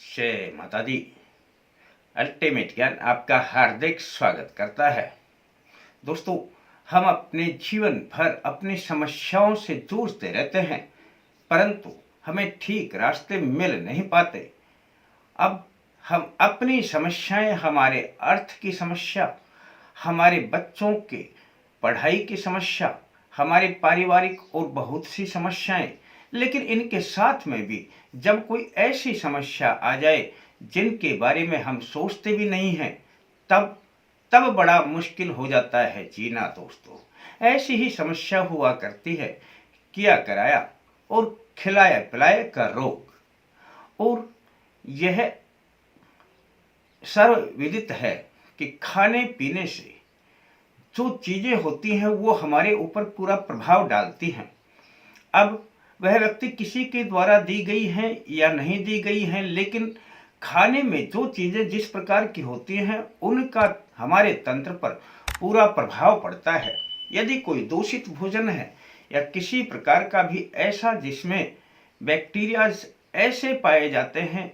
जय माता दी। अल्टीमेट ज्ञान आपका हार्दिक स्वागत करता है। दोस्तों, हम अपने जीवन भर अपनी समस्याओं से जूझते रहते हैं, परंतु हमें ठीक रास्ते मिल नहीं पाते। अब हम अपनी समस्याएं, हमारे अर्थ की समस्या, हमारे बच्चों के पढ़ाई की समस्या, हमारे पारिवारिक और बहुत सी समस्याएं, लेकिन इनके साथ में भी जब कोई ऐसी समस्या आ जाए जिनके बारे में हम सोचते भी नहीं हैं, तब तब बड़ा मुश्किल हो जाता है जीना। दोस्तों, ऐसी ही समस्या हुआ करती है किया कराया और खिलाया पिलाया का रोग। और यह सर्वविदित है कि खाने पीने से जो चीजें होती हैं वो हमारे ऊपर पूरा प्रभाव डालती हैं। अब वह व्यक्ति किसी के द्वारा दी गई हैं या नहीं दी गई हैं, लेकिन खाने में जो चीजें जिस प्रकार की होती हैं उनका हमारे तंत्र पर पूरा प्रभाव पड़ता है। यदि कोई दूषित भोजन है या किसी प्रकार का भी ऐसा जिसमें बैक्टीरिया ऐसे पाए जाते हैं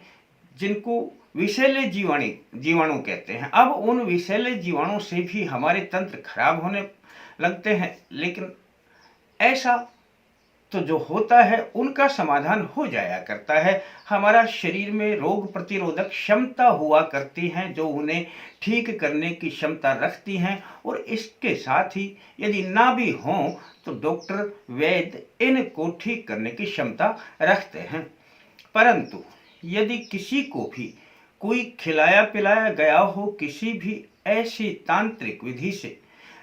जिनको विषैले जीवाणु कहते हैं, अब उन विषैले जीवाणु से भी हमारे तंत्र खराब होने लगते हैं। लेकिन ऐसा तो जो होता है उनका समाधान हो जाया करता है। हमारा शरीर में रोग प्रतिरोधक क्षमता हुआ करती हैं जो उन्हें ठीक करने की क्षमता रखती हैं, और इसके साथ ही यदि ना भी हों तो डॉक्टर वैद्य इनको ठीक करने की क्षमता रखते हैं। परंतु यदि किसी को भी कोई खिलाया पिलाया गया हो किसी भी ऐसी तांत्रिक विधि से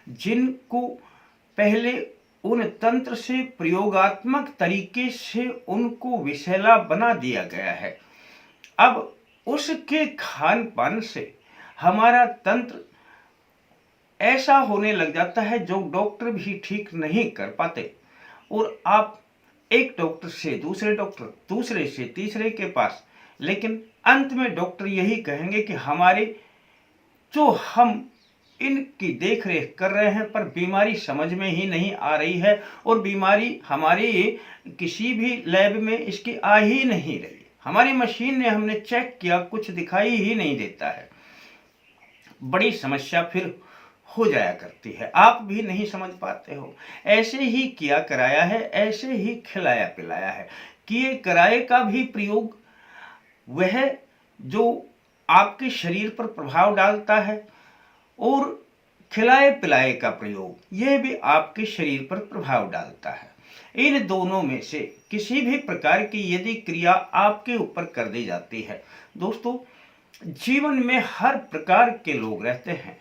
जिनको पहले उन तंत्र से प्रयोगात्मक तरीके से उनको विषैला बना दिया गया है, अब उसके खान पान से हमारा तंत्र ऐसा होने लग जाता है जो डॉक्टर भी ठीक नहीं कर पाते। और आप एक डॉक्टर से दूसरे डॉक्टर, दूसरे से तीसरे के पास, लेकिन अंत में डॉक्टर यही कहेंगे कि हमारे जो हम इनकी देख रेख कर रहे हैं पर बीमारी समझ में ही नहीं आ रही है, और बीमारी हमारी किसी भी लैब में इसकी आ ही नहीं रही। हमारी मशीन ने हमने चेक किया, कुछ दिखाई ही नहीं देता है। बड़ी समस्या फिर हो जाया करती है, आप भी नहीं समझ पाते हो। ऐसे ही किया कराया है, ऐसे ही खिलाया पिलाया है। किए कराए का भी प्रयोग वह जो आपके शरीर पर प्रभाव डालता है, और खिलाए पिलाए का प्रयोग यह भी आपके शरीर पर प्रभाव डालता है। इन दोनों में से किसी भी प्रकार की यदि क्रिया आपके ऊपर कर दी जाती है, दोस्तों, जीवन में हर प्रकार के लोग रहते हैं।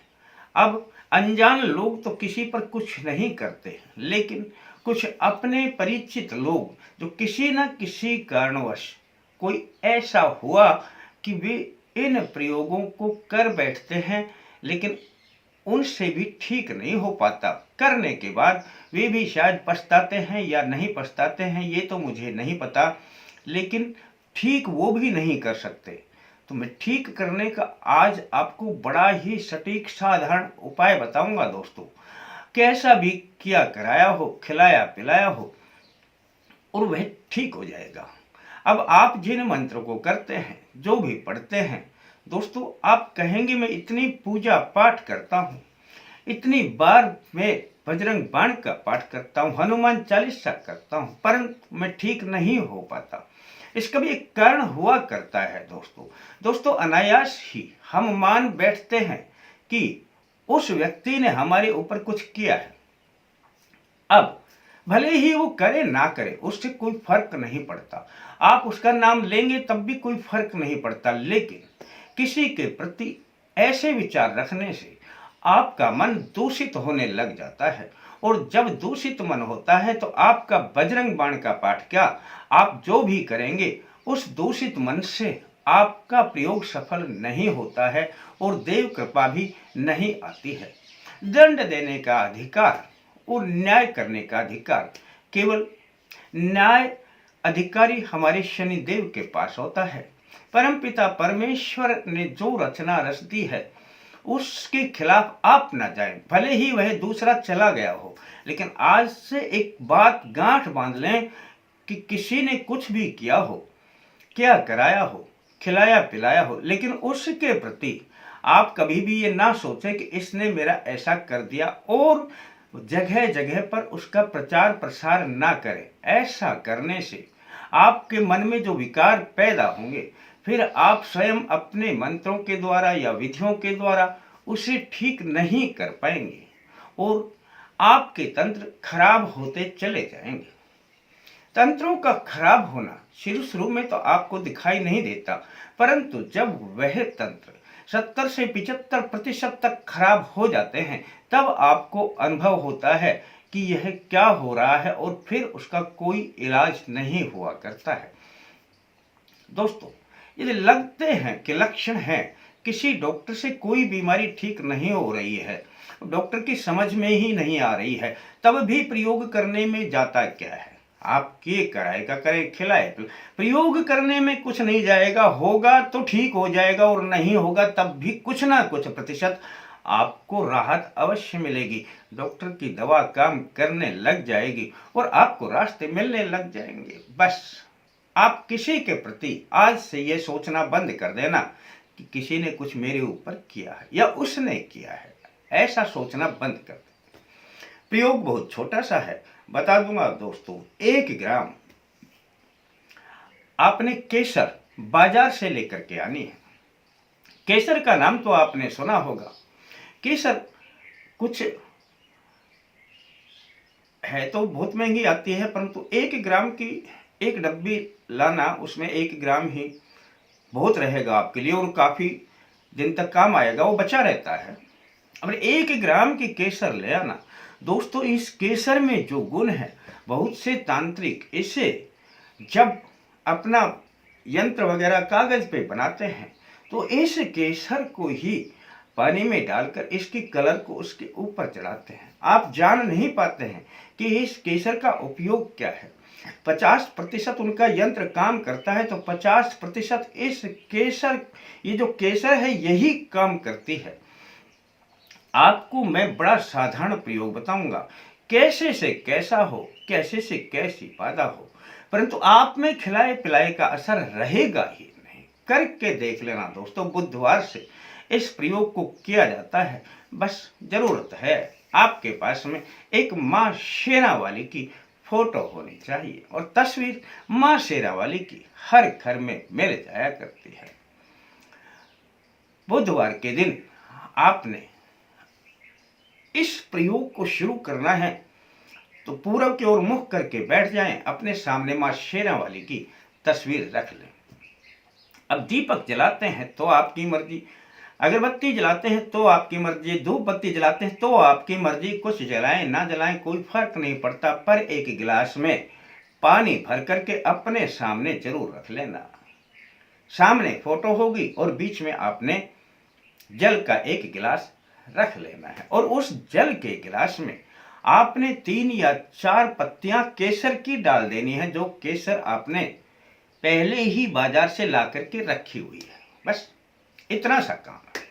अब अनजान लोग तो किसी पर कुछ नहीं करते, लेकिन कुछ अपने परिचित लोग जो किसी न किसी कारणवश कोई ऐसा हुआ कि वे इन प्रयोगों को कर बैठते हैं, लेकिन उनसे भी ठीक नहीं हो पाता। करने के बाद वे भी शायद पछताते हैं या नहीं पछताते हैं, ये तो मुझे नहीं पता, लेकिन ठीक वो भी नहीं कर सकते। तो मैं ठीक करने का आज आपको बड़ा ही सटीक साधारण उपाय बताऊंगा दोस्तों। कैसा भी किया कराया हो, खिलाया पिलाया हो, और वह ठीक हो जाएगा। अब आप जिन मंत्र को करते हैं, जो भी पढ़ते हैं दोस्तों, आप कहेंगे मैं इतनी पूजा पाठ करता हूँ, इतनी बार मैं बजरंग बाण का पाठ करता हूँ, हनुमान चालीसा करता हूँ, परंतु मैं ठीक नहीं हो पाता। इसका भी एक कारण हुआ करता है दोस्तों, अनायास ही हम मान बैठते हैं कि उस व्यक्ति ने हमारे ऊपर कुछ किया है। अब भले ही वो करे ना करे, उससे कोई फर्क नहीं पड़ता। आप उसका नाम लेंगे तब भी कोई फर्क नहीं पड़ता, लेकिन किसी के प्रति ऐसे विचार रखने से आपका मन दूषित होने लग जाता है, और जब दूषित मन होता है तो आपका बजरंग बाण का पाठ क्या, आप जो भी करेंगे उस दूषित मन से आपका प्रयोग सफल नहीं होता है, और देव कृपा भी नहीं आती है। दंड देने का अधिकार और न्याय करने का अधिकार केवल न्याय अधिकारी हमारे शनिदेव के पास होता है। परमपिता परमेश्वर ने जो रचना रच दी है उसके खिलाफ आप न जाएं, भले ही वह दूसरा चला गया हो। लेकिन आज से एक बात गांठ बांध लें कि किसी ने कुछ भी किया हो, क्या कराया हो, खिलाया पिलाया हो, लेकिन उसके प्रति आप कभी भी ये ना सोचें कि इसने मेरा ऐसा कर दिया और जगह जगह पर उसका प्रचार प्रसार ना करें। ऐसा करने से आपके मन में जो विकार पैदा होंगे, फिर आप स्वयं अपने मंत्रों के द्वारा या विधियों के द्वारा उसे ठीक नहीं कर पाएंगे और आपके तंत्र खराब होते चले जाएंगे। तंत्रों का खराब होना शुरू शुरू में तो आपको दिखाई नहीं देता, परंतु जब वह तंत्र 70 से 75% तक खराब हो जाते हैं, तब आपको अनुभव होता है कि यह क्या हो रहा है और फिर उसका कोई इलाज नहीं हुआ करता है। दोस्तों, यदि लगते हैं कि लक्षण है किसी डॉक्टर से कोई बीमारी ठीक नहीं हो रही है, डॉक्टर की समझ में ही नहीं आ रही है, तब भी प्रयोग करने में जाता क्या है? आप किए कराएगा करें, खिलाए प्रयोग करने में कुछ नहीं जाएगा, होगा तो ठीक हो जाएगा और नहीं होगा तब भी कुछ ना कुछ प्रतिशत आपको राहत अवश्य मिलेगी। डॉक्टर की दवा काम करने लग जाएगी और आपको रास्ते मिलने लग जाएंगे। बस आप किसी के प्रति आज से ये सोचना बंद कर देना कि किसी ने कुछ मेरे ऊपर किया है या उसने किया है, ऐसा सोचना बंद कर दें। प्रयोग बहुत छोटा सा है, बता दूंगा दोस्तों। 1 ग्राम आपने केसर बाजार से लेकर के आनी है। केसर का नाम तो आपने सुना होगा। केसर कुछ है तो बहुत महंगी आती है, परंतु 1 ग्राम की एक डब्बी लाना, उसमें 1 ग्राम ही बहुत रहेगा आपके लिए और काफी दिन तक काम आएगा, वो बचा रहता है। अब 1 ग्राम की केसर ले आना। दोस्तों, इस केसर में जो गुण है, बहुत से तांत्रिक इसे जब अपना यंत्र वगैरह कागज पे बनाते हैं तो इस केसर को ही पानी में डालकर इसकी कलर को उसके ऊपर चढ़ाते हैं। आप जान नहीं पाते हैं कि इस केसर का उपयोग क्या है। 50% उनका यंत्र काम करता है तो 50% इस केसर, ये जो केसर है यही काम करती है। आपको मैं बड़ा साधारण प्रयोग बताऊंगा, कैसे से कैसा हो, कैसे से कैसी पैदा हो, परंतु आप में खिलाए पिलाए का असर रहेगा ही नहीं। करके देख लेना दोस्तों। बुधवार से इस प्रयोग को किया जाता है। बस जरूरत है आपके पास में एक माँ शेरा वाली की फोटो होनी चाहिए और तस्वीर माँ शेरा वाली की हर घर में मिल जाया करती है। बुधवार के दिन आपने इस प्रयोग को शुरू करना है तो पूरब की ओर मुख करके बैठ जाएं, अपने सामने मां शेरा वाली की तस्वीर रख लें। अब दीपक जलाते हैं तो आपकी मर्जी, अगरबत्ती जलाते हैं तो आपकी मर्जी, धूप बत्ती जलाते हैं तो आपकी मर्जी, कुछ जलाएं ना जलाएं कोई फर्क नहीं पड़ता, पर एक गिलास में पानी भर करके अपने सामने जरूर रख लेना। सामने फोटो होगी और बीच में आपने जल का एक गिलास रख लेना है और उस जल के गिलास में आपने 3 या 4 पत्तियां केसर की डाल देनी है, जो केसर आपने पहले ही बाजार से ला करके रखी हुई है। बस इतना सा काम है।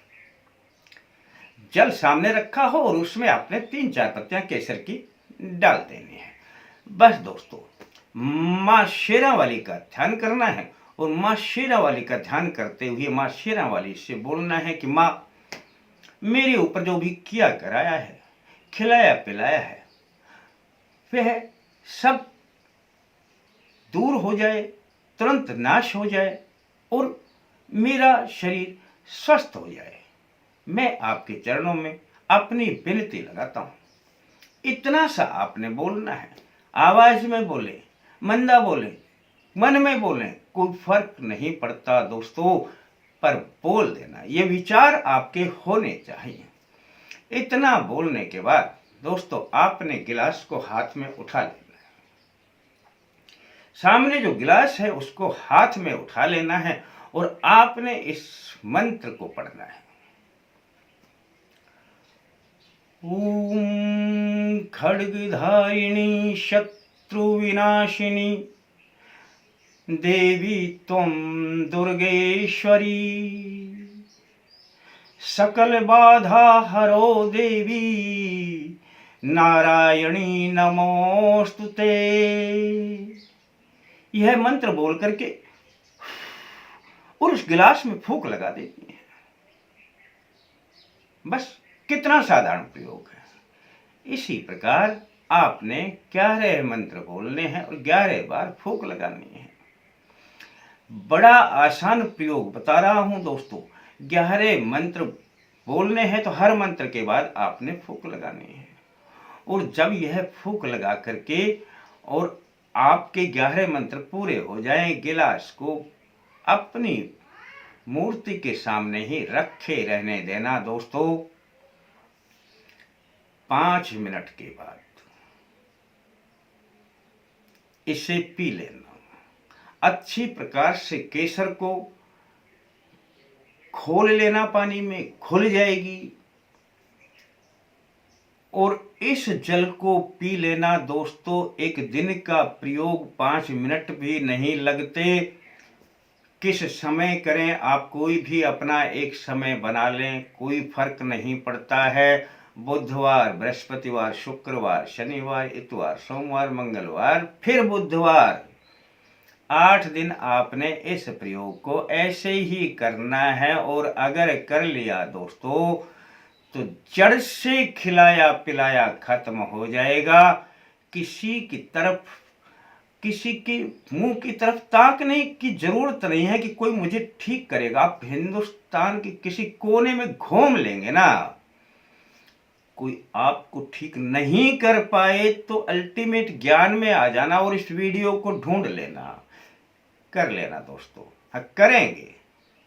जल सामने रखा हो और उसमें आपने 3-4 पत्तियां केसर की डाल देनी है। बस दोस्तों, माँ शेरा वाली का ध्यान करना है और माँ शेरा वाली का ध्यान करते हुए माँ शेरा वाली से बोलना है कि माँ, मेरे ऊपर जो भी किया कराया है, खिलाया पिलाया है, वह सब दूर हो जाए, तुरंत नाश हो जाए और मेरा शरीर स्वस्थ हो जाए। मैं आपके चरणों में अपनी विनती लगाता हूं। इतना सा आपने बोलना है। आवाज में बोले, मंदा बोले, मन में बोले, कोई फर्क नहीं पड़ता दोस्तों, पर बोल देना। ये विचार आपके होने चाहिए। इतना बोलने के बाद दोस्तों, आपने गिलास को हाथ में उठा लेना है। सामने जो गिलास है उसको हाथ में उठा लेना है और आपने इस मंत्र को पढ़ना है। ओम खड्गधारिणी शत्रु विनाशिनी देवी त्वं दुर्गेश्वरी, सकल बाधा हरो देवी नारायणी नमोस्तुते। यह मंत्र बोल करके और उस गिलास में फूंक लगा देती हैं। बस कितना साधारण प्रयोग है। इसी प्रकार आपने 11 मंत्र बोलने हैं और 11 बार फूंक लगानी है। बड़ा आसान प्रयोग बता रहा हूं दोस्तों। 11 मंत्र बोलने हैं तो हर मंत्र के बाद आपने फूंक लगानी है। और जब यह फूंक लगा करके और आपके 11 मंत्र पूरे हो जाएं, गिलास को अपनी मूर्ति के सामने ही रखे रहने देना दोस्तों। 5 मिनट के बाद इसे पी लेना। अच्छी प्रकार से केसर को खोल लेना, पानी में घुल जाएगी और इस जल को पी लेना दोस्तों। एक दिन का प्रयोग 5 मिनट भी नहीं लगते। किस समय करें आप, कोई भी अपना एक समय बना लें, कोई फर्क नहीं पड़ता है। बुधवार, बृहस्पतिवार, शुक्रवार, शनिवार, इतवार, सोमवार, मंगलवार, फिर बुधवार, 8 दिन आपने इस प्रयोग को ऐसे ही करना है। और अगर कर लिया दोस्तों तो जड़ से खिलाया पिलाया खत्म हो जाएगा। किसी की तरफ, किसी के मुंह की तरफ ताकने की जरूरत नहीं है कि कोई मुझे ठीक करेगा। आप हिंदुस्तान के किसी कोने में घूम लेंगे ना, कोई आपको ठीक नहीं कर पाए तो अल्टीमेट ज्ञान में आ जाना और इस वीडियो को ढूंढ लेना, कर लेना दोस्तों। हाँ, करेंगे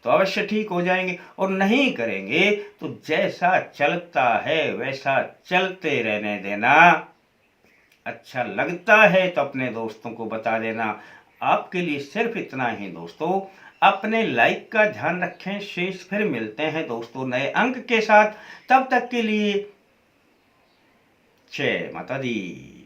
तो अवश्य ठीक हो जाएंगे और नहीं करेंगे तो जैसा चलता है वैसा चलते रहने देना। अच्छा लगता है तो अपने दोस्तों को बता देना। आपके लिए सिर्फ इतना ही दोस्तों। अपने लाइक का ध्यान रखें। शेष फिर मिलते हैं दोस्तों नए अंक के साथ। तब तक के लिए जय माता दी।